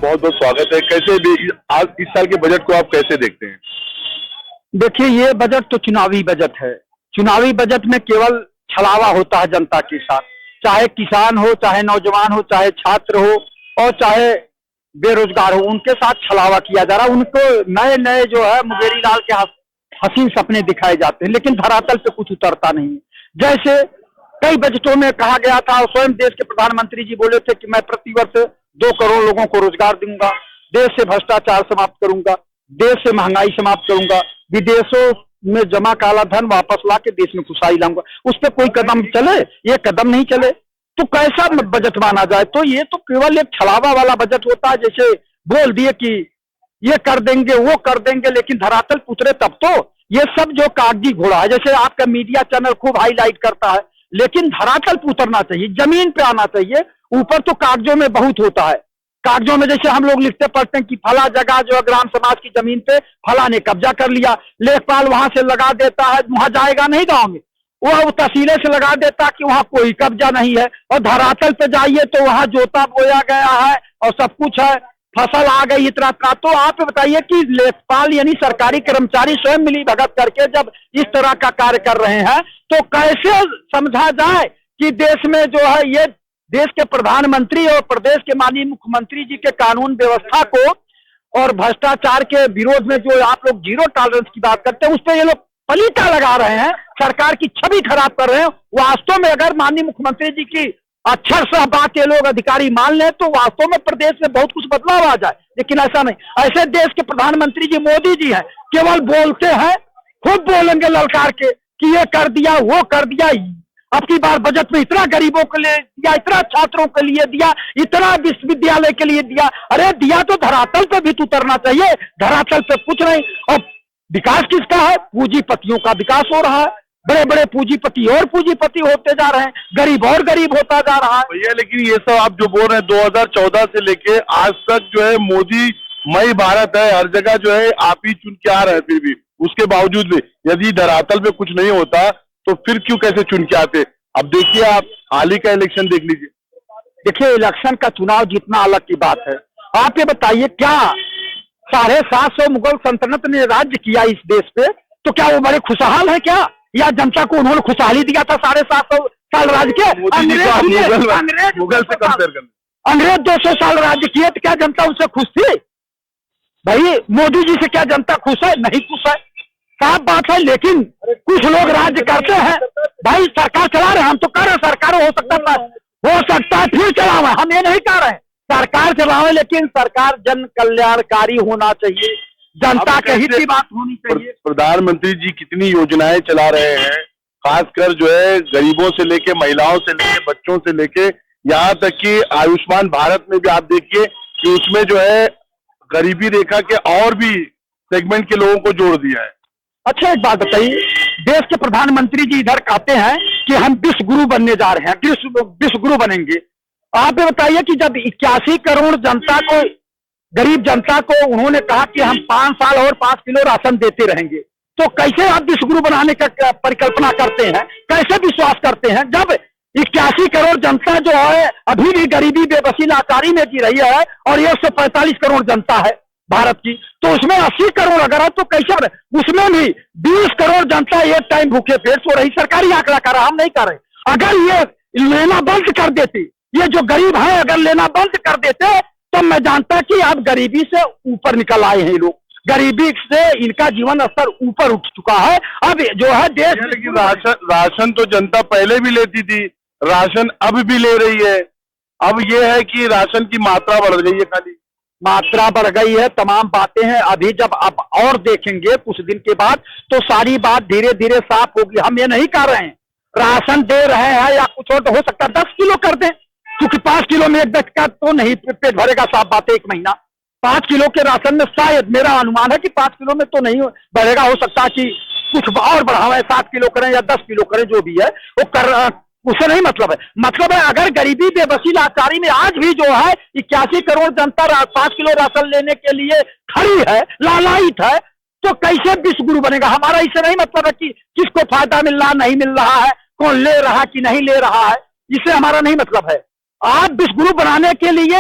बहुत बहुत स्वागत है। कैसे आज इस साल के बजट को आप कैसे देखते हैं? देखिए, ये बजट तो चुनावी बजट है। चुनावी बजट में केवल छलावा होता है जनता के साथ, चाहे किसान हो, चाहे नौजवान हो, चाहे छात्र हो और चाहे बेरोजगार हो, उनके साथ छलावा किया जा रहा है। उनको नए नए जो है मुंगेरी लाल के हसीन सपने दिखाए जाते हैं, लेकिन धरातल पे कुछ उतरता नहीं है। जैसे कई बजटों में कहा गया था और स्वयं देश के प्रधानमंत्री जी बोले थे कि मैं प्रतिवर्ष 2 करोड़ लोगों को रोजगार दूंगा, देश से भ्रष्टाचार समाप्त करूंगा, देश से महंगाई समाप्त करूंगा, विदेशों में जमा काला धन वापस ला के देश में खुशहाली लाऊंगा। उस पर कोई कदम चले? ये कदम नहीं चले तो कैसा बजट माना जाए? तो ये तो केवल एक छलावा वाला बजट होता है। जैसे बोल दिए कि ये कर देंगे, वो कर देंगे, लेकिन धरातल पे उतरे तब तो। ये सब जो कागजी घोड़ा है, जैसे आपका मीडिया चैनल खूब हाईलाइट करता है, लेकिन धरातल पे उतरना चाहिए, जमीन पे आना चाहिए। ऊपर तो कागजों में बहुत होता है। कागजों में जैसे हम लोग लिखते पढ़ते हैं कि फला जगह जो है ग्राम समाज की जमीन पे फला ने कब्जा कर लिया, लेखपाल वहां से लगा देता है, वहां जाएगा नहीं गांव में, वो तहसीलें से लगा देता कि वहां कोई कब्जा नहीं है। और धरातल पे जाइए तो वहां जोता बोया गया है और सब कुछ है, फसल आ गई इतना। तो आप बताइए कि लेखपाल यानी सरकारी कर्मचारी स्वयं मिली भगत करके जब इस तरह का कार्य कर रहे हैं तो कैसे समझा जाए कि देश में जो है ये देश के प्रधानमंत्री और प्रदेश के माननीय मुख्यमंत्री जी के कानून व्यवस्था को और भ्रष्टाचार के विरोध में जो आप लोग जीरो टॉलरेंस की बात करते हैं, उस पर ये लोग पलीता लगा रहे हैं, सरकार की छवि खराब कर रहे हैं। वास्तव में अगर माननीय मुख्यमंत्री जी की अक्षर सह बात ये लोग अधिकारी मान लें तो वास्तव में प्रदेश में बहुत कुछ बदलाव आ जाए, लेकिन ऐसा नहीं। ऐसे देश के प्रधानमंत्री जी मोदी जी हैं, केवल बोलते हैं, खुद बोलेंगे ललकार के कि ये कर दिया, वो कर दिया। अब की बार बजट में इतना गरीबों के लिए दिया, इतना छात्रों के लिए दिया, इतना विश्वविद्यालय के लिए दिया। अरे दिया तो धरातल पे भी तो उतरना चाहिए, धरातल पे कुछ नहीं। और विकास किसका है? पूंजीपतियों का विकास हो रहा है। बड़े बड़े पूंजीपति और पूंजीपति होते जा रहे हैं, गरीब और गरीब होता जा रहा है। भैया लेकिन ये सब आप जो बोल रहे हैं 2014 से लेके आज तक जो है मोदी मई भारत है, हर जगह जो है आप ही चुन के आ रहे हैं। फिर भी उसके बावजूद भी यदि धरातल पे कुछ नहीं होता तो फिर क्यों कैसे चुन के आते? अब देखिए आप हाल ही का इलेक्शन देख लीजिए। देखिए, इलेक्शन का चुनाव जीतना अलग की बात है। आप ये बताइए, क्या 750 मुगल सल्तनत ने राज्य किया इस देश पे, तो क्या वो बड़े खुशहाल है क्या? या जनता को उन्होंने खुशहाली दिया था 750 साल राज्य के? मुगल से कंपेयर कर, अंग्रेज 200 साल राज्य किए तो क्या जनता उनसे खुश थी? भाई मोदी जी से क्या जनता खुश है? नहीं खुश है, साफ बात है। लेकिन कुछ लोग राज्य करते हैं, भाई सरकार चला रहे हैं, हम तो कर रहे हैं, सरकार हो सकता है फिर चलावे, हम ये नहीं कर रहे हैं सरकार चलावे, लेकिन सरकार जन कल्याणकारी होना चाहिए, जनता के हित की बात होनी चाहिए। प्रधानमंत्री जी कितनी योजनाएं चला रहे हैं, खासकर जो है गरीबों से लेके, महिलाओं से लेके, बच्चों से लेके, यहाँ तक कि आयुष्मान भारत में भी आप देखिए कि उसमें जो है गरीबी रेखा के और भी सेगमेंट के लोगों को जोड़ दिया है। अच्छा, एक बात बताइए, देश के प्रधानमंत्री जी इधर कहते हैं कि हम विश्व गुरु बनने जा रहे हैं, विश्व गुरु बनेंगे। आप ये बताइए कि जब 81 करोड़ जनता को, गरीब जनता को उन्होंने कहा कि हम 5 साल और 5 किलो राशन देते रहेंगे, तो कैसे आप विश्व गुरु बनाने का परिकल्पना करते हैं? कैसे विश्वास करते हैं जब 81 करोड़ जनता जो है अभी भी गरीबी, बेबसी, लाचारी में जी रही है और 145 करोड़ जनता है भारत की, तो उसमें 80 करोड़ अगर है तो कैसे? उसमें भी 20 करोड़ जनता एक टाइम भूखे पेट सो रही। सरकारी आंकड़ा कर रहा, हम नहीं कर रहे। अगर ये लेना बंद कर देते, ये जो गरीब है अगर लेना बंद कर देते तो मैं जानता कि अब गरीबी से ऊपर निकल आए हैं लोग, गरीबी से इनका जीवन स्तर ऊपर उठ चुका है। अब जो है देश, लेकिन राशन तो जनता पहले भी लेती थी, राशन अब भी ले रही है। अब ये है कि राशन की मात्रा बढ़ गई है, खाली मात्रा बढ़ गई है, तमाम बातें हैं। अभी जब आप और देखेंगे कुछ दिन के बाद तो सारी बात धीरे धीरे साफ होगी। हम ये नहीं कर रहे हैं राशन दे रहे हैं या कुछ और, तो हो सकता है 10 किलो कर दें, क्योंकि 5 किलो में एक व्यक्ति का तो नहीं पेट भरेगा, साफ बात है। एक महीना 5 किलो के राशन में शायद मेरा अनुमान है कि 5 किलो में तो नहीं बढ़ेगा, हो सकता है कि कुछ और बढ़ावे, 7 किलो करें या 10 किलो करें, जो भी है वो कर, उसे नहीं मतलब है। मतलब है अगर गरीबी, बेबसी, लाचारी में आज भी जो है 81 करोड़ जनता 5 किलो राशन लेने के लिए खड़ी है, लालायित है, तो कैसे विश्व गुरु बनेगा? हमारा इससे नहीं मतलब है कि किसको फायदा मिल रहा, नहीं मिल रहा है, कौन ले रहा कि नहीं ले रहा है, इससे हमारा नहीं मतलब है। आप विश्व गुरु बनाने के लिए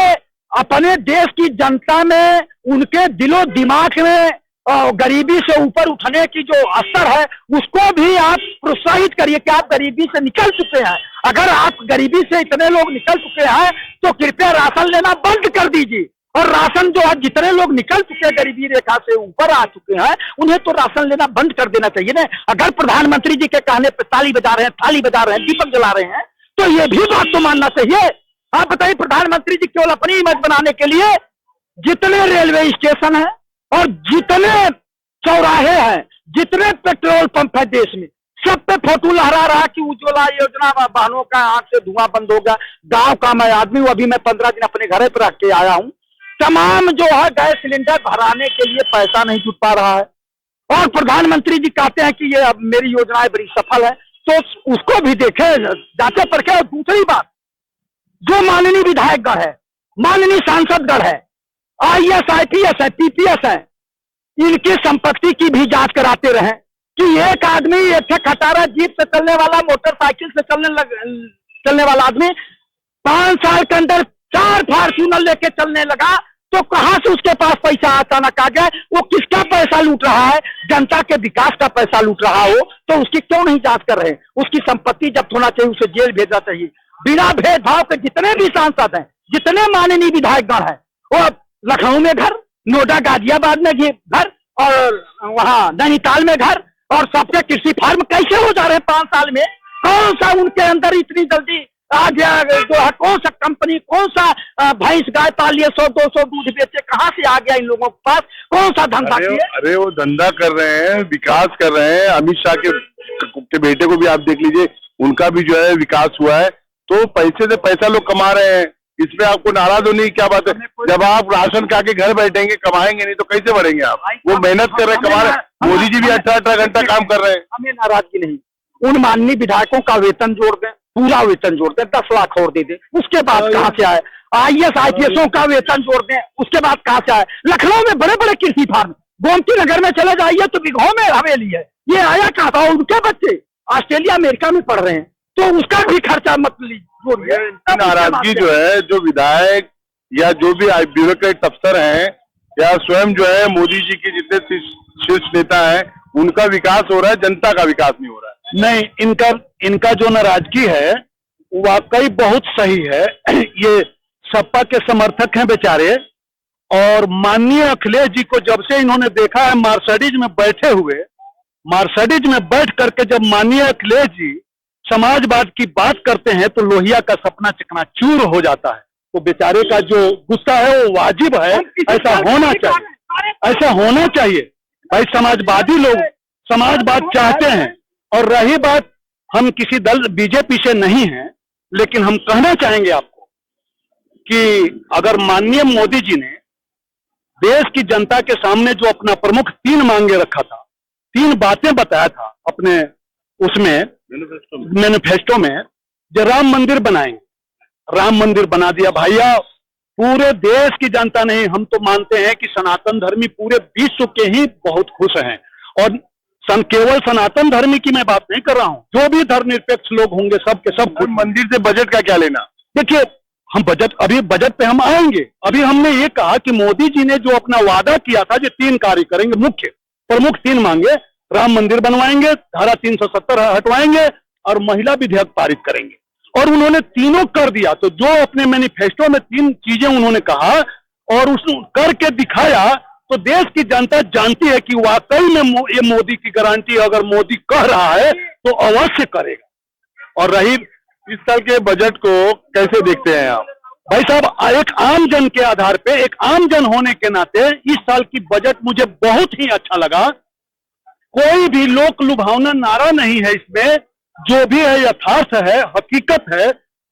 अपने देश की जनता में, उनके दिलो दिमाग में गरीबी से ऊपर उठने की जो असर है, उसको भी आप प्रोत्साहित करिए कि आप गरीबी से निकल चुके हैं। अगर आप गरीबी से इतने लोग निकल चुके हैं तो कृपया राशन लेना बंद कर दीजिए। और राशन जो है, जितने लोग निकल चुके हैं, गरीबी रेखा से ऊपर आ चुके हैं, उन्हें तो राशन लेना बंद कर देना चाहिए ना। अगर प्रधानमंत्री जी के कहने पर ताली बजा रहे हैं, थाली बजा रहे हैं, दीपक जला रहे हैं, तो ये भी बात तो मानना चाहिए। आप बताइए, प्रधानमंत्री जी केवल अपनी इमेज बनाने के लिए जितने रेलवे स्टेशन है और जितने चौराहे हैं, जितने पेट्रोल पंप है देश में, सब पे फोटो लहरा रहा कि उज्ज्वला योजना वाहनों का आंख से धुआं बंद होगा। गांव का मैं आदमी हूं, अभी मैं 15 दिन अपने घर पर रख के आया हूं। तमाम जो है गैस सिलेंडर भराने के लिए पैसा नहीं जुट पा रहा है, और प्रधानमंत्री जी कहते हैं कि ये अब मेरी योजनाएं बड़ी सफल है, तो उसको भी देखे, जांचे परखे। और दूसरी बात, जो माननीय विधायकगण है, माननीय सांसदगण है, IAS IPS है, PPS है, इनकी संपत्ति की भी जांच कराते रहे कि एक आदमी, एक खटारा जीप से चलने वाला, मोटरसाइकिल से चलने वाला आदमी 5 साल के अंदर 4 फॉर्च्यूनर लेके चलने लगा, तो कहां से उसके पास पैसा अचानक आ गया? वो किसका पैसा लूट रहा है? जनता के विकास का पैसा लूट रहा हो तो उसकी क्यों नहीं जांच कर रहे? उसकी संपत्ति जब्त होना चाहिए, उसे जेल भेजना चाहिए बिना भेदभाव के। जितने भी सांसद हैं, जितने माननीय विधायकगण हैं, वो लखनऊ में घर, नोएडा गाजियाबाद में घर, और वहां नैनीताल में घर, और सबके कृषि फार्म कैसे हो जा रहे हैं 5 साल में? कौन सा उनके अंदर इतनी जल्दी आ गया जो है? कौन सा कंपनी, कौन सा भैंस गाय पाल लिए, 100-200 दूध बेचे, कहां से आ गया इन लोगों के पास? कौन सा धंधा किया? अरे वो धंधा कर रहे हैं, विकास कर रहे हैं। अमित शाह के बेटे को भी आप देख लीजिए, उनका भी जो है विकास हुआ है। तो पैसे से पैसा लोग कमा रहे हैं, इसमें आपको नाराज होने की क्या बात है? जब आप राशन खा के घर बैठेंगे, कमाएंगे नहीं तो कैसे बढ़ेंगे आप? वो मेहनत कर रहे हैं, कमा रहे हैं। मोदी जी भी 18 घंटा काम कर रहे हैं। हमें नाराजगी नहीं, उन माननीय विधायकों का वेतन जोड़ दें, पूरा वेतन जोड़ दें, 10 लाख और दे दें, उसके बाद कहां से आए? IAS IPS का वेतन जोड़ दें, उसके बाद कहां से आए? लखनऊ में बड़े बड़े कृषि फार्म, गोमती नगर में चले जाइए तो बिघों में हवेली है, ये आया कहां था? उनके बच्चे ऑस्ट्रेलिया अमेरिका में पढ़ रहे हैं, तो उसका भी खर्चा मत लीजिए। नाराजगी जो है, जो विधायक या जो भी ब्यूरोक्रेट अफसर हैं, या स्वयं जो है मोदी जी के जितने शीर्ष नेता हैं, उनका विकास हो रहा है, जनता का विकास नहीं हो रहा है। नहीं, इनका जो नाराजगी है वाकई बहुत सही है। ये सपा के समर्थक हैं बेचारे, और माननीय अखिलेश जी को जब से इन्होंने देखा है मर्सिडीज में बैठे हुए, मर्सिडीज में बैठ करके जब माननीय अखिलेश जी समाजवाद की बात करते हैं तो लोहिया का सपना चकनाचूर हो जाता है। तो बेचारे का जो गुस्सा है वो वाजिब है, ऐसा होना चाहिए, ऐसा होना चाहिए। भाई समाजवादी लोग समाजवाद चाहते हैं। और रही बात, हम किसी दल बीजेपी से नहीं हैं, लेकिन हम कहना चाहेंगे आपको कि अगर माननीय मोदी जी ने देश की जनता के सामने जो अपना प्रमुख 3 मांगे रखा था, 3 बातें बताया था अपने उसमें मैनिफेस्टो में, जो राम मंदिर बनाएंगे, राम मंदिर बना दिया। भैया पूरे देश की जनता नहीं, हम तो मानते हैं कि सनातन धर्मी पूरे विश्व के ही बहुत खुश हैं। और केवल सनातन धर्मी की मैं बात नहीं कर रहा हूं, जो भी धर्मनिरपेक्ष लोग होंगे सब के सब। मंदिर से बजट का क्या लेना? देखिए, हम अभी बजट पे हम आएंगे। अभी हमने ये कहा कि मोदी जी ने जो अपना वादा किया था, जो 3 कार्य करेंगे, मुख्य प्रमुख 3 मांगे, राम मंदिर बनवाएंगे, धारा 370 हटवाएंगे और महिला विधेयक पारित करेंगे, और उन्होंने तीनों कर दिया। तो जो अपने मैनिफेस्टो में 3 चीजें उन्होंने कहा और उस करके दिखाया, तो देश की जनता जानती है कि वाकई में ये मोदी की गारंटी, अगर मोदी कह रहा है तो अवश्य करेगा। और रही इस साल के बजट को कैसे देखते हैं आप? भाई साहब, एक आम जन के आधार पे, एक आम जन होने के नाते इस साल की बजट मुझे बहुत ही अच्छा लगा। कोई भी लोक लुभावना नारा नहीं है इसमें, जो भी है यथार्थ है, हकीकत है,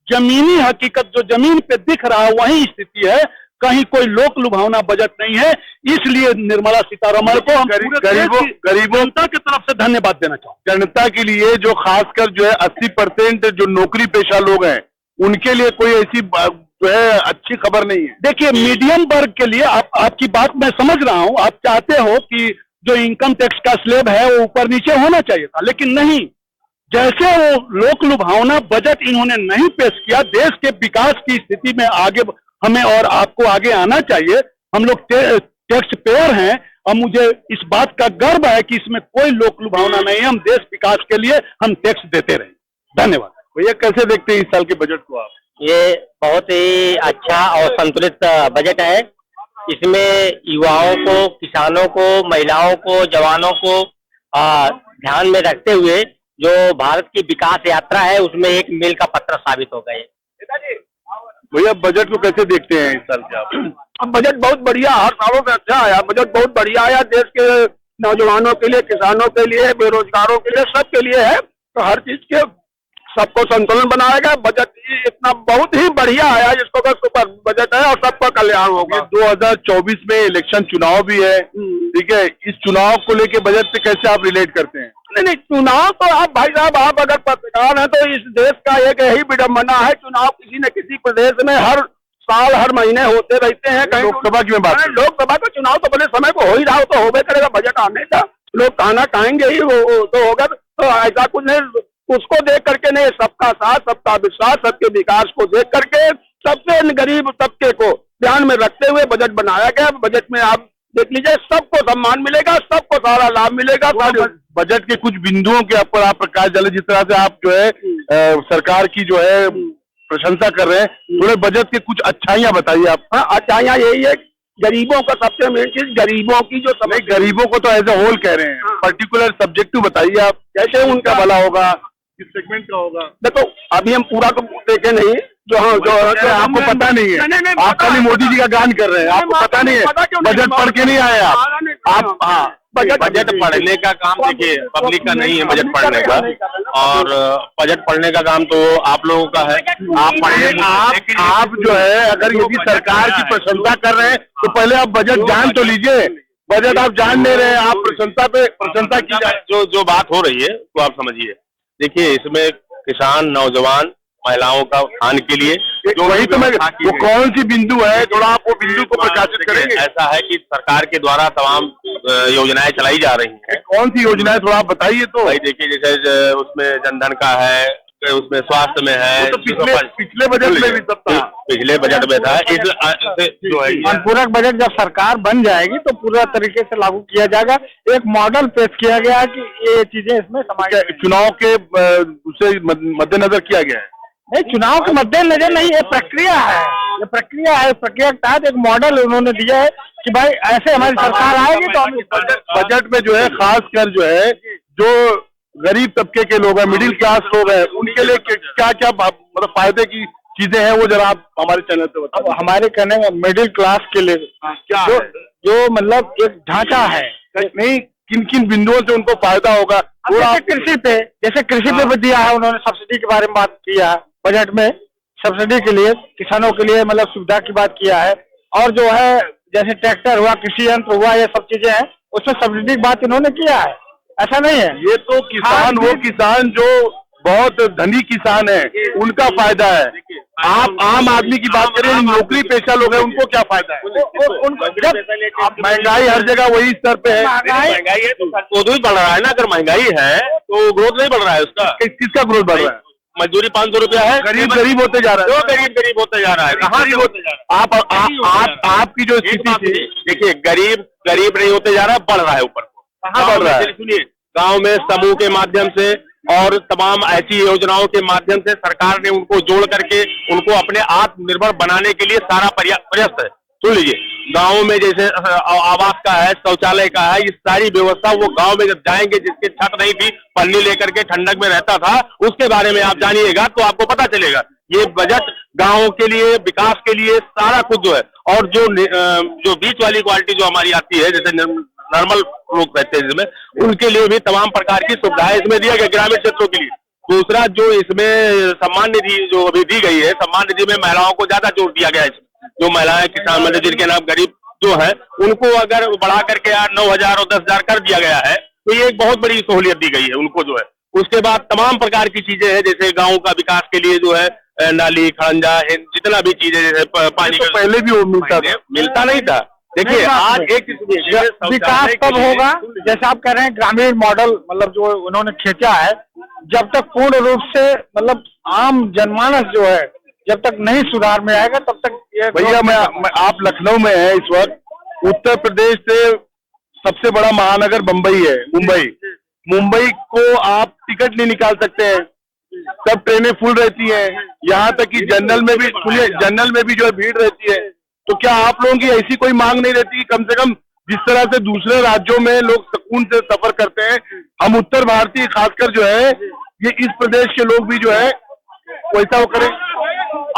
जमीनी हकीकत जो जमीन पे दिख रहा है वही स्थिति है। कहीं कोई लोक लुभावना बजट नहीं है। इसलिए निर्मला सीतारमण को हम गरीबों जनता की तरफ से धन्यवाद देना चाहूँ। जनता के लिए जो खासकर जो है 80% जो नौकरी पेशा लोग हैं, उनके लिए कोई ऐसी जो है अच्छी खबर नहीं है। देखिए, मीडियम वर्ग के लिए आपकी बात मैं समझ रहा हूँ। आप चाहते हो कि जो इनकम टैक्स का स्लैब है वो ऊपर नीचे होना चाहिए था, लेकिन नहीं, जैसे वो लोक लुभावना बजट इन्होंने नहीं पेश किया, देश के विकास की स्थिति में आगे हमें और आपको आगे आना चाहिए। हम लोग टैक्स पेयर हैं और मुझे इस बात का गर्व है कि इसमें कोई लोक लुभावना नहीं है। हम देश विकास के लिए हम टैक्स देते रहे। धन्यवाद। भैया कैसे देखते हैं इस साल के बजट को आप? ये बहुत ही अच्छा और संतुलित बजट है। इसमें युवाओं को, किसानों को, महिलाओं को, जवानों को ध्यान में रखते हुए जो भारत की विकास यात्रा है उसमें एक मील का पत्थर साबित हो गए। भैया बजट को कैसे देखते हैं इस साल के आप? बजट बहुत बढ़िया, हर सालों से अच्छा आया। बजट बहुत बढ़िया आया, देश के नौजवानों के लिए, किसानों के लिए, बेरोजगारों के लिए, सबके लिए है। तो हर चीज के सबको संतुलन बनाएगा। बजट इतना बहुत ही बढ़िया आया जिसको का सुपर बजट है और सबका कल्याण होगा। 2024 में इलेक्शन चुनाव भी है, ठीक है, इस चुनाव को लेके बजट से कैसे आप रिलेट करते हैं? नहीं, चुनाव तो आप भाई साहब, आप अगर पत्रकार हैं तो इस देश का एक यही विडम्बना है, चुनाव किसी न किसी प्रदेश में हर साल हर महीने होते रहते हैं। कहीं लोकसभा की बात है, लोकसभा का चुनाव तो बड़े समय को हो ही रहा हो, तो होबे करेगा। बजट आने का लोग खाना खाएंगे ही, वो तो होगा। तो ऐसा कुछ नहीं, उसको देख करके नहीं, सबका साथ, सबका विश्वास, सबके विकास को देख करके सबसे गरीब तबके को ध्यान में रखते हुए बजट बनाया गया। बजट में आप देख लीजिए, सबको सम्मान मिलेगा, सबको सारा लाभ मिलेगा। बजट के कुछ बिंदुओं के ऊपर आप प्रकाश डालें, जिस तरह से आप जो है सरकार की जो है प्रशंसा कर रहे हैं, थोड़े बजट के कुछ अच्छाइयाँ बताइए आप। हाँ, अच्छाइयाँ यही है, गरीबों का सबसे मेन चीज, गरीबों की जो नहीं, गरीबों को तो एज ए होल कह रहे हैं, पर्टिकुलर सब्जेक्टिव बताइए आप, कैसे उनका भला होगा, किस सेगमेंट का होगा? देखो अभी हम पूरा तो देखे नहीं, जो आपको पता नहीं है, आप खाली मोदी जी का गान कर रहे हैं, आपको पता नहीं है, बजट पढ़ के नहीं आए आप। हाँ, बजट पढ़ने का काम देखिए पब्लिक का नहीं है, बजट पढ़ने का, और बजट पढ़ने का काम तो आप लोगों का है। आप पढ़िए, आप जो है अगर यदि सरकार की प्रशंसा कर रहे हैं तो पहले आप बजट जान तो लीजिए। बजट आप जान नहीं रहे हैं, आप प्रशंसा की जाए। जो बात हो रही है वो आप समझिए। देखिए इसमें किसान, नौजवान, महिलाओं का उत्थान के लिए जो वही तो मैं, वो कौन सी बिंदु है, थोड़ा आप वो बिंदु को प्रकाशित करेंगे? ऐसा है कि सरकार के द्वारा तमाम योजनाएं चलाई जा रही हैं। कौन सी योजनाएं थोड़ा आप बताइए तो। भाई देखिए, जैसे उसमें जनधन का है, उसमें स्वास्थ्य में है, तो पिछले बजट में भी सब था, पिछले बजट में था। इस जो है अनुपूरक बजट जब सरकार बन जाएगी तो पूरा तरीके से लागू किया जाएगा। एक मॉडल पेश किया गया है कि ये चीजें इसमें समाज चुनाव के उसे मद्देनजर किया गया है। नहीं, चुनाव के मद्देनजर नहीं, ये प्रक्रिया है, ये प्रक्रिया है। प्रक्रिया के तहत एक मॉडल उन्होंने दिया है कि भाई ऐसे हमारी सरकार आएगी तो हम बजट में जो है खासकर जो है जो गरीब तबके के लोग हैं, मिडिल क्लास लोग हैं, उनके लिए क्या क्या मतलब फायदे की चीजें हैं, वो जरा आप हमारे चैनल पे बताओ। हमारे कहने में मिडिल क्लास के लिए क्या जो मतलब एक ढांचा है, नहीं, किन किन बिंदुओं से उनको फायदा होगा? कृषि पे दिया है उन्होंने, सब्सिडी के बारे में बात किया है बजट में, सब्सिडी के लिए किसानों के लिए मतलब सुविधा की बात किया है। और जो है जैसे ट्रैक्टर हुआ, कृषि यंत्र हुआ, ये सब चीजें हैं, उसमें सब्सिडी की बात इन्होंने किया है। ऐसा नहीं है, ये तो किसान, वो किसान जो बहुत धनी किसान है उनका फायदा है। आप आम आदमी की बात करें, नौकरी पेशा लोग हैं, उनको क्या फायदा है? महंगाई हर जगह वही स्तर पे है। महंगाई है तो भी बढ़ रहा है ना। अगर महंगाई है तो ग्रोथ नहीं बढ़ रहा है उसका। किसका ग्रोथ बढ़ रहा है? मजदूरी 500 रुपया है, गरीब होते जा रहा है। गरीब होते जा रहा है। कहाँ से होते जा रहा है? आपकी जो स्थिति थी, देखिए गरीब नहीं होते जा रहा है, बढ़ रहा है ऊपर। कहाँ बढ़ रहा है? सुनिए, गांव में समूह के माध्यम से और तमाम ऐसी योजनाओं के माध्यम से सरकार ने उनको जोड़ करके उनको अपने आत्मनिर्भर बनाने के लिए सारा प्रयास है। सुन लीजिए, गाँव में जैसे आवास का है, शौचालय का है, ये सारी व्यवस्था वो गांव में जब जाएंगे, जिसकी छत नहीं थी, पन्नी लेकर के ठंडक में रहता था, उसके बारे में आप जानिएगा तो आपको पता चलेगा। ये बजट गाँव के लिए, विकास के लिए सारा कुछ जो है, और जो बीच वाली क्वालिटी जो हमारी आती है, जैसे नॉर्मल लोग रहते हैं जिसमें, उनके लिए भी तमाम प्रकार की सुविधाएं इसमें दिया गया, ग्रामीण क्षेत्रों के लिए। दूसरा जो इसमें सम्मान निधि जो अभी दी गई है, सम्मान निधि में महिलाओं को ज्यादा जोर दिया गया है। जो महिलाएं किसान, मतलब जिनके नाम गरीब जो है, उनको अगर बढ़ा करके 9,000 और 10,000 कर दिया गया है, तो ये एक बहुत बड़ी सहूलियत दी गई है उनको जो है। उसके बाद तमाम प्रकार की चीजें हैं, जैसे गाँव का विकास के लिए जो है नाली, खड़ंजा, जितना भी चीजें, जैसे पानी, तो पहले भी वो मिलता नहीं था। देखिए आज एक विकास कब होगा, जैसे आप कह रहे हैं ग्रामीण मॉडल, मतलब जो उन्होंने खींचा है, जब तक पूर्ण रूप से मतलब आम जनमानस जो है जब तक नहीं सुधार में आएगा तब तक भैया मैं आप लखनऊ में है इस वक्त। उत्तर प्रदेश से सबसे बड़ा महानगर मुंबई है। मुंबई को आप टिकट नहीं निकाल सकते हैं, सब ट्रेनें फुल रहती हैं, यहाँ तक कि जनरल में भी सुनिए, जनरल में भी जो है भीड़ रहती है। तो क्या आप लोगों की ऐसी कोई मांग नहीं रहती कि कम से कम जिस तरह से दूसरे राज्यों में लोग सुकून से सफर करते हैं, हम उत्तर भारतीय खासकर जो है ये इस प्रदेश के लोग भी जो है वैसा वो करें?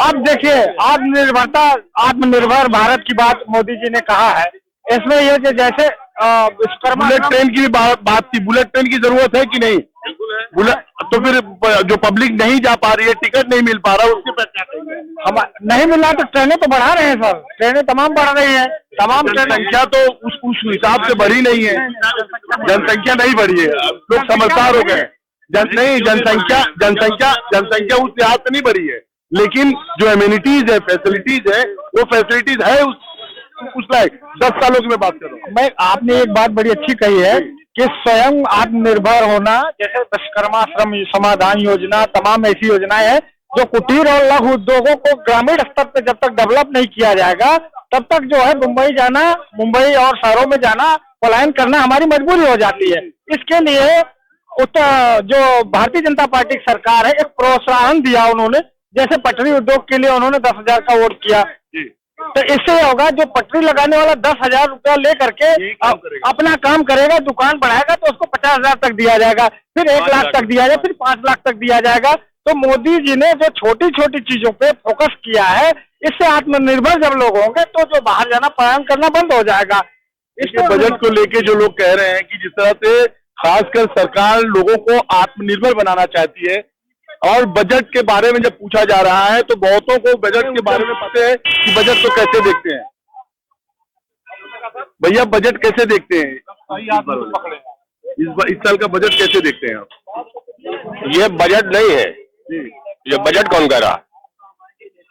अब देखिए, आत्मनिर्भर भारत की बात मोदी जी ने कहा है। इसमें ये कि जैसे विश्वकर्मा बुलेट ट्रेन की भी बात थी। बुलेट ट्रेन की जरूरत है कि नहीं? तो फिर जो पब्लिक नहीं जा पा रही है, टिकट नहीं मिल पा रहा, उसके पर क्या करेंगे? हम नहीं मिल रहा तो ट्रेनें तो बढ़ा रहे हैं सर, ट्रेनें तमाम बढ़ रही हैं, तमाम जनसंख्या तो उस हिसाब से बढ़ी नहीं है। जनसंख्या नहीं बढ़ी है, लोग समझदार हो गए। जनसंख्या उस लिहाज से नहीं बढ़ी है, लेकिन जो एम्यूनिटीज है, फैसिलिटीज है, वो फैसिलिटीज है उस लायक। 10 सालों की मैं बात कर रहा हूँ। आपने एक बात बड़ी अच्छी कही है कि स्वयं आत्मनिर्भर होना, जैसे विश्वकर्मा श्रम समाधान योजना, तमाम ऐसी योजनाएं हैं जो कुटीर और लघु उद्योगों को ग्रामीण स्तर पर जब तक डेवलप नहीं किया जाएगा तब तक जो है मुंबई और शहरों में जाना, पलायन करना हमारी मजबूरी हो जाती है। इसके लिए जो भारतीय जनता पार्टी की सरकार है, एक प्रोत्साहन दिया उन्होंने, जैसे पटरी उद्योग के लिए उन्होंने 10,000 का वोट किया। तो इससे होगा, जो पटरी लगाने वाला 10,000 रुपया लेकर के अपना काम करेगा, दुकान बढ़ाएगा, तो उसको 50,000 तक दिया जाएगा, फिर 1 लाख तक दिया जाएगा, फिर 5 लाख तक दिया जाएगा। तो मोदी जी ने जो छोटी छोटी चीजों पे फोकस किया है, इससे आत्मनिर्भर जब लोग होंगे तो जो बाहर जाना, पलायन करना बंद हो जाएगा। इसके बजट को लेके जो लोग कह रहे हैं कि जिस तरह से खासकर सरकार लोगों को आत्मनिर्भर बनाना चाहती है, और बजट के बारे में जब पूछा जा रहा है तो बहुतों को बजट के बारे में पता है कि बजट को कैसे देखते हैं। भैया बजट कैसे देखते हैं? इस साल का बजट कैसे देखते हैं आप? ये बजट नहीं है, ये बजट कौन कह रहा?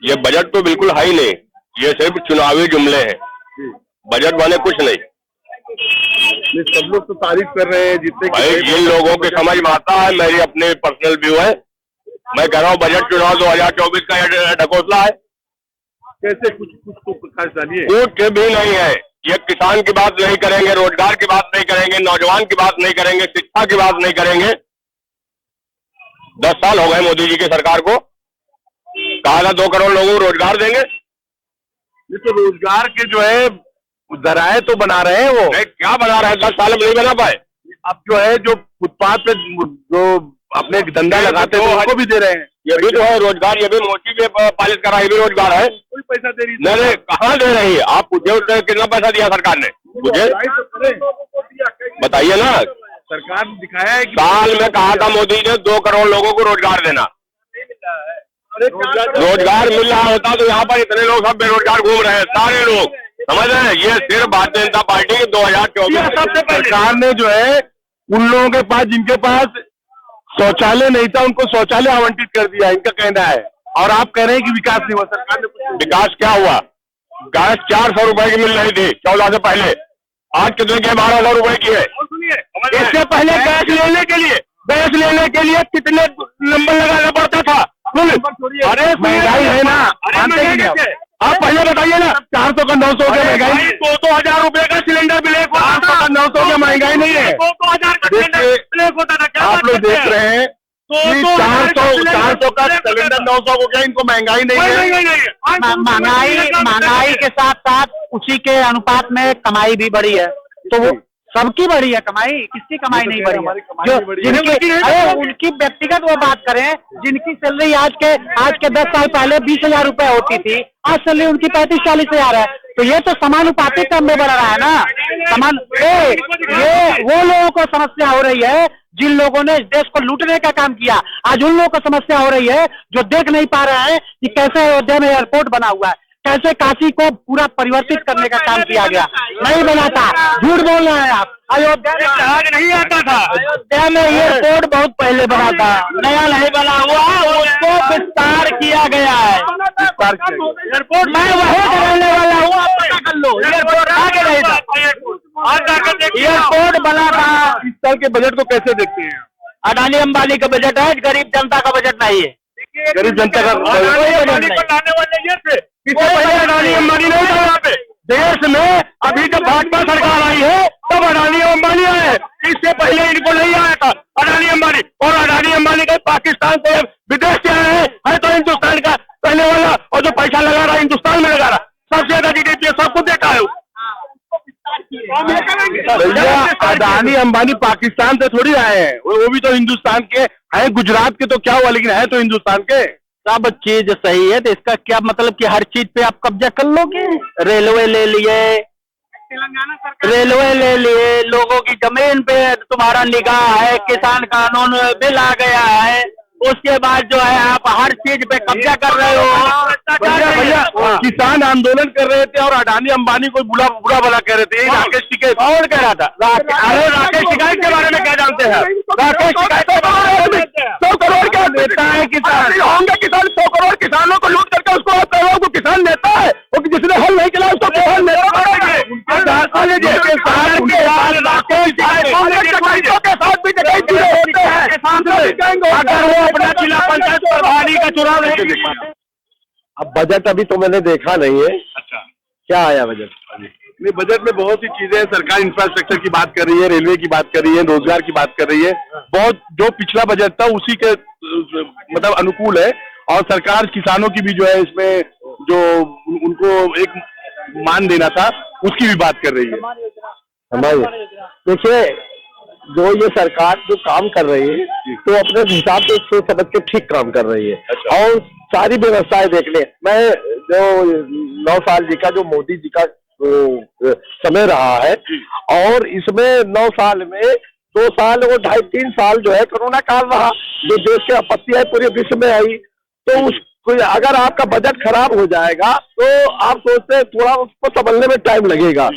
ये बजट तो बिल्कुल है ही नहीं, ये सिर्फ चुनावी जुमले हैं, बजट वाले कुछ नहीं। सब लोग तो तारीफ कर रहे हैं जितने भाई जिन लोगों के समझ में आता है, मेरी अपने पर्सनल व्यू है, मैं कह रहा हूँ बजट चुनाव 2024 का ढकोसला है। कैसे? कुछ तो प्रकाश डालिए। कुछ भी नहीं है, ये किसान की बात नहीं करेंगे, रोजगार की बात नहीं करेंगे, नौजवान की बात नहीं करेंगे, शिक्षा की बात नहीं करेंगे। 10 साल हो गए मोदी जी की सरकार को, कहा था 2 करोड़ लोगों को रोजगार देंगे। ये तो रोजगार के जो है जराए तो बना रहे हैं, वो नहीं, क्या बना रहे हैं? 10 साल में नहीं बना पाए। अब जो है जो फुटपाथ पे जो अपने धंधा लगाते हैं उनको भी दे रहे हैं। ये भी तो है रोजगार, ये भी मोदी भी पालिश कर रहा है, ये भी रोजगार है। कोई पैसा दे रही है? नहीं, कहाँ दे रही है? आप पूछे उसने कितना पैसा दिया सरकार ने, मुझे बताइए ना। सरकार ने दिखाया है कि साल में कहा था मोदी ने 2 करोड़ लोगों को रोजगार देना। रोजगार मिल रहा होता तो यहाँ पर इतने लोग सब बेरोजगार घूम रहे हैं, सारे लोग समझ रहे हैं। ये सिर्फ भारतीय जनता पार्टी की 2024 सरकार ने जो है उन लोगों के पास जिनके पास शौचालय नहीं था उनको शौचालय आवंटित कर दिया, इनका कहना है। और आप कह रहे हैं कि विकास नहीं हुआ। सरकार ने विकास क्या हुआ? गैस 400 रुपए की मिल रही थी 14 से पहले, आज कितने की 1200 रुपए की है। इससे पहले गैस लेने के लिए कितने नंबर लगाना पड़ता था? अरे महंगाई है ना, आप पहले बताइए ना। 400 का 900 का महंगाई, 2,000 रुपए का सिलेंडर ब्लैक होता 400 का 900 का महंगाई नहीं है। 2,000 का सिलेंडर ब्लैक होता था। क्या आप लोग देख रहे हैं कि 400 का सिलेंडर 900 हो गया, इनको महंगाई नहीं है। महंगाई के साथ साथ उसी के अनुपात में कमाई भी बढ़ी है, तो वो सबकी बढ़ी है कमाई, किसकी कमाई नहीं बढ़ी है? जो जिनकी, अरे उनकी व्यक्तिगत वो बात करें, जिनकी सैलरी आज के 10 साल पहले 20,000 रुपए होती थी, आज सैलरी उनकी 35-40 हजार है। तो ये तो समानुपातिक क्रम में बढ़ रहा है ना। ये वो लोगों को समस्या हो रही है जिन लोगों ने इस देश को लूटने का काम किया। आज उन लोगों को समस्या हो रही है जो देख नहीं पा रहे हैं कि कैसे अयोध्या में एयरपोर्ट बना हुआ है, कैसे काशी को पूरा परिवर्तित करने का काम किया गया। नहीं बना था, झूठ बोल रहे हैं आप। अयोध्या में जहाज नहीं आता था, अयोध्या में एयरपोर्ट बहुत पहले बना था, नया नहीं बना हुआ, उसको विस्तार किया गया है। एयरपोर्ट मैं वही रहने वाला हूँ, आप पता कर लो। एयरपोर्ट आगे नहीं था, एयरपोर्ट बना था। इस साल के बजट को कैसे देखते हैं? अडानी अंबानी का बजट है, गरीब जनता का बजट नहीं है। गरीब जनता का लाने वाले ये थे, इससे पहले अडानी अंबानी नहीं था यहाँ पे देश में। अभी जब भाजपा सरकार आई है तब अडानी अंबानी आए, इससे पहले इनको नहीं आया था अडानी अंबानी। और अडानी अंबानी का पाकिस्तान से विदेश से आए हैं, है तो हिंदुस्तान का पहले वाला, और जो पैसा लगा रहा है हिंदुस्तान में लगा रहा, सबसे ज्यादा जीडीपी सब कुछ देखा है। भैया अडानी अंबानी पाकिस्तान से थोड़ी आए हैं, वो भी तो हिंदुस्तान के हैं। गुजरात के तो क्या हुआ, लेकिन है तो हिंदुस्तान के। सब चीज सही है, तो इसका क्या मतलब कि हर चीज पे आप कब्जा कर लोगे? रेलवे ले लिए, लोगों की जमीन पे तुम्हारा निगाह है, किसान कानून बिल आ गया है, उसके बाद जो है आप हर चीज पे कब्जा कर रहे हो। भैया किसान आंदोलन कर रहे थे और अडानी अंबानी को बुरा भला कह रहे थे, राकेश टिकैत कौन कह रहा था? अरे राकेश टिकैत के बारे में क्या जानते हैं? राकेश टिकैत के बारे में 100 करोड़ क्या देता है किसान? होंगे किसान 100 करोड़ किसानों को लूट करके उसको करोड़ों को किसान देता है, वो जिसने हल नहीं किया उसको हल नहीं के साथ भी होते हैं। अगर वो अपना जिला पंचायत प्रभारी का चुनाव नहीं देख पाता। अब बजट अभी तो मैंने देखा नहीं है। अच्छा, क्या आया बजट? नहीं, बजट में बहुत सी चीजें हैं। सरकार इंफ्रास्ट्रक्चर की बात कर रही है, रेलवे की बात कर रही है, रोजगार की बात कर रही है। बहुत जो पिछला बजट था उसी के मतलब अनुकूल है। और सरकार किसानों की भी जो है इसमें जो उनको एक मान देना था उसकी भी बात कर रही है। देखिए, जो ये सरकार जो काम कर रही है तो अपने हिसाब से सोच समझ के ठीक काम कर रही है। अच्छा। और सारी व्यवस्थाएं देख ले। मैं जो 9 साल जी का जो मोदी जी का समय रहा है, और इसमें 9 साल में 2 साल और 2.5-3 साल जो है कोरोना काल रहा, जो देश की आपत्ति है पूरे विश्व में आई। तो उसको अगर आपका बजट खराब हो जाएगा तो आप सोचते हैं थोड़ा उसको संभलने में टाइम लगेगा।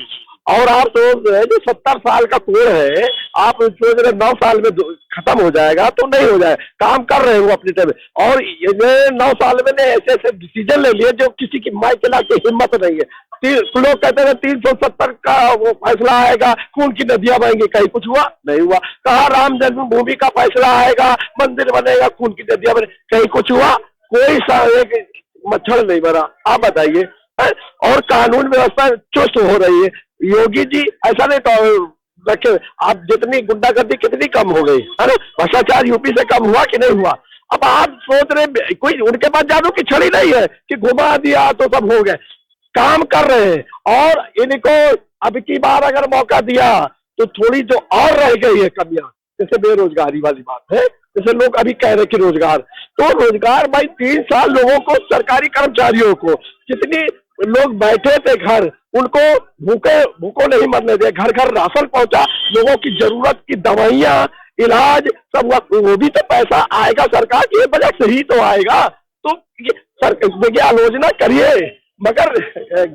और आप सोच रहे हैं जो 70 साल का कोड है, आप सोच रहे 9 साल में खत्म हो जाएगा, तो नहीं हो जाए। काम कर रहे हो अपने टाइम। और ये 9 साल में ने ऐसे ऐसे डिसीजन ले लिए जो किसी की माई चला के हिम्मत नहीं है। लोग कहते हैं 370 का वो फैसला आएगा, खून की नदियां बहेंगी, कहीं कुछ हुआ नहीं हुआ। कहा राम जन्मभूमि का फैसला आएगा, मंदिर बनेगा, खून की नदियां बने, कहीं कुछ हुआ? कोई सा एक मच्छर नहीं मरा। आप बताइए। और कानून व्यवस्था चुस्त हो रही है। योगी जी ऐसा नहीं तो रखे, आप जितनी गुंडागर्दी कितनी कम हो गई है ना, भ्रष्टाचार यूपी से कम हुआ कि नहीं हुआ? अब आप सोच रहे कोई उनके पास जादू की छड़ी नहीं है कि घुमा दिया तो सब हो गए। काम कर रहे हैं। और इनको अब की बार अगर मौका दिया तो थोड़ी जो और रह गई है कमियां, जैसे बेरोजगारी वाली बात है, जैसे लोग अभी कह रहे कि रोजगार, तो रोजगार भाई 3 साल लोगों को, सरकारी कर्मचारियों को, जितनी लोग बैठे थे घर, उनको भूखों नहीं मरने दिया, घर घर राशन पहुंचा, लोगों की जरूरत की दवाइयां, इलाज सब हुआ। वो भी तो पैसा आएगा सरकार की बजट से ही तो आएगा। तो देखिए, आलोचना करिए मगर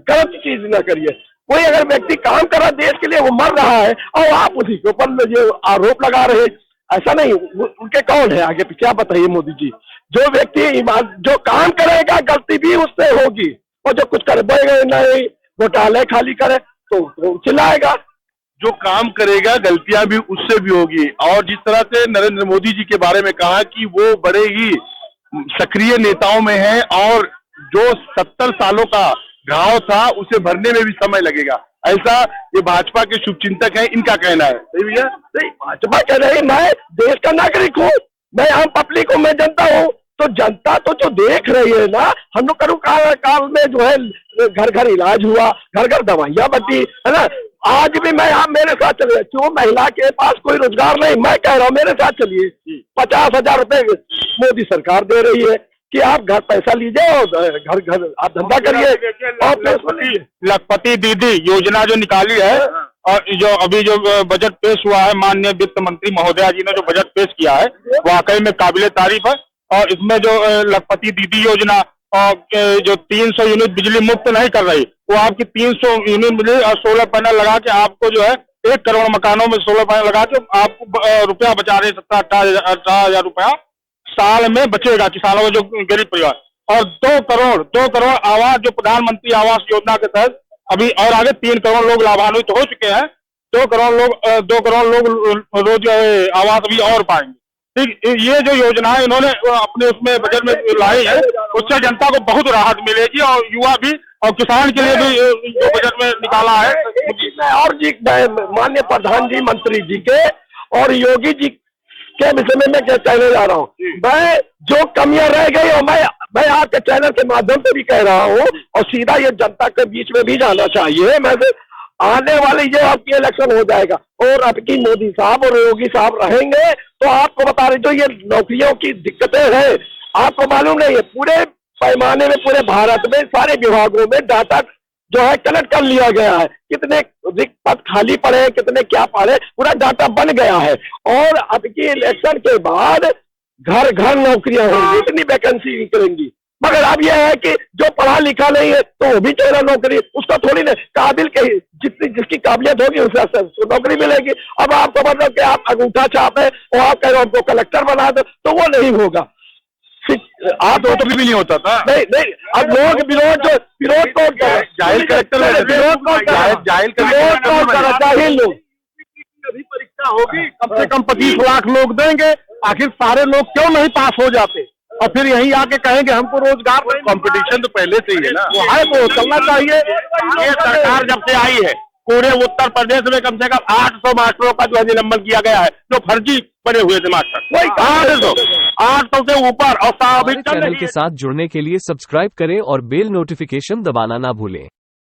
गलत चीज ना करिए। कोई अगर व्यक्ति काम कर रहा देश के लिए, वो मर रहा है और आप उसी के ऊपर ये आरोप लगा रहे, ऐसा नहीं। उनके कौन है आगे पीछे, आप बताइए मोदी जी। जो व्यक्ति जो काम करेगा गलती भी उससे होगी, और जो कुछ कर नहीं, घोटाले खाली करे तो चिल्लाएगा। जो काम करेगा गलतियां भी उससे भी होगी। और जिस तरह से नरेंद्र मोदी जी के बारे में कहा कि वो बड़े ही सक्रिय नेताओं में हैं, और जो 70 सालों का घाव था उसे भरने में भी समय लगेगा, ऐसा ये भाजपा के शुभचिंतक हैं, इनका कहना है। सही भैया? नहीं, भाजपा कह रही मैं देश का नागरिक हूँ, मैं आम पब्लिक हूँ, मैं जनता हूँ। तो जनता तो जो देख रही है ना, हम लोग काल में जो है घर घर इलाज हुआ, घर घर दवाइयां बटी, है ना। आज भी मैं आप मेरे साथ चलिए, क्यों महिला के पास कोई रोजगार नहीं, मैं कह रहा हूँ मेरे साथ चलिए। 50,000 रुपए मोदी सरकार दे रही है कि आप घर पैसा लीजिए और घर घर आप धंधा करिए। और लखपति दीदी योजना जो निकाली है, और जो अभी जो बजट पेश हुआ है, माननीय वित्त मंत्री महोदया जी ने जो बजट पेश किया है, वाकई में काबिले तारीफ है। और इसमें जो लखपति दीदी योजना, और जो 300 यूनिट बिजली मुफ्त नहीं कर रही, वो आपकी 300 यूनिट बिजली और सोलर पैनल लगा के आपको जो है 1 करोड़ मकानों में सोलर पैनल लगा के आपको रुपया बचा रहे, 17-18 रुपया साल में बचेगा किसानों को, जो गरीब परिवार। और 2 करोड़ आवास, जो प्रधानमंत्री आवास योजना के तहत अभी और आगे 3 करोड़ लोग लाभान्वित हो चुके हैं। 2 करोड़ लोग रोज आवास भी और पाएंगे। ठीक, ये जो योजनाएं इन्होंने अपने उसमें बजट में लाई है, उससे जनता को बहुत राहत मिलेगी और युवा भी और किसान के लिए भी जो बजट में निकाला है। मैं और जी माननीय प्रधानमंत्री मंत्री जी के और योगी जी के विषय में मैं कहने जा रहा हूँ, मैं जो कमियां रह गई और मैं आपके चैनल के माध्यम से भी कह रहा हूँ और सीधा ये जनता के बीच में भी जाना चाहिए। मैं आने वाले ये आपकी इलेक्शन हो जाएगा और अब की मोदी साहब और योगी साहब रहेंगे तो आपको बता रहे जो ये नौकरियों की दिक्कतें हैं, आपको मालूम नहीं है, पूरे पैमाने में पूरे भारत में सारे विभागों में डाटा जो है कलेक्ट कर लिया गया है, कितने रिक्त पद खाली पड़े हैं, कितने क्या पड़े, पूरा डाटा बन गया है। और अब की इलेक्शन के बाद घर घर नौकरियां होंगी, इतनी वैकेंसी निकलेंगी। मगर अब यह है कि जो पढ़ा लिखा नहीं है तो वो भी चाहे नौकरी, उसका थोड़ी ना काबिल के जिसकी काबिलियत होगी उससे नौकरी मिलेगी। अब आपको मतलब कि आप अंगूठा छाप है और आप कह रहे हो हमको कलेक्टर बना दो तो वो नहीं होगा। आप तो भी नहीं होता था। नहीं, अब लोग विरोध कौन कर रहा है? जाहिल कलेक्टर विरोध कौन कर रहा है? जाहिल विरोध कौन कर रहा है? जाहिल लोग। अभी परीक्षा होगी, कम से कम 25 लाख लोग देंगे, आखिर सारे लोग क्यों नहीं पास हो जाते और फिर यहीं आके कहेंगे हमको रोजगार नहीं। कंपटीशन तो पहले से ही है ना, वो है वो चलना चाहिए। ये सरकार जब से आई है पूरे उत्तर प्रदेश में कम से कम 800 मास्टरों का जो है निलंबन किया गया है, जो फर्जी बने हुए थे मास्टर, वही 800 से ऊपर। और हमारे चैनल के साथ जुड़ने के लिए सब्सक्राइब करें और बेल नोटिफिकेशन दबाना ना भूलें।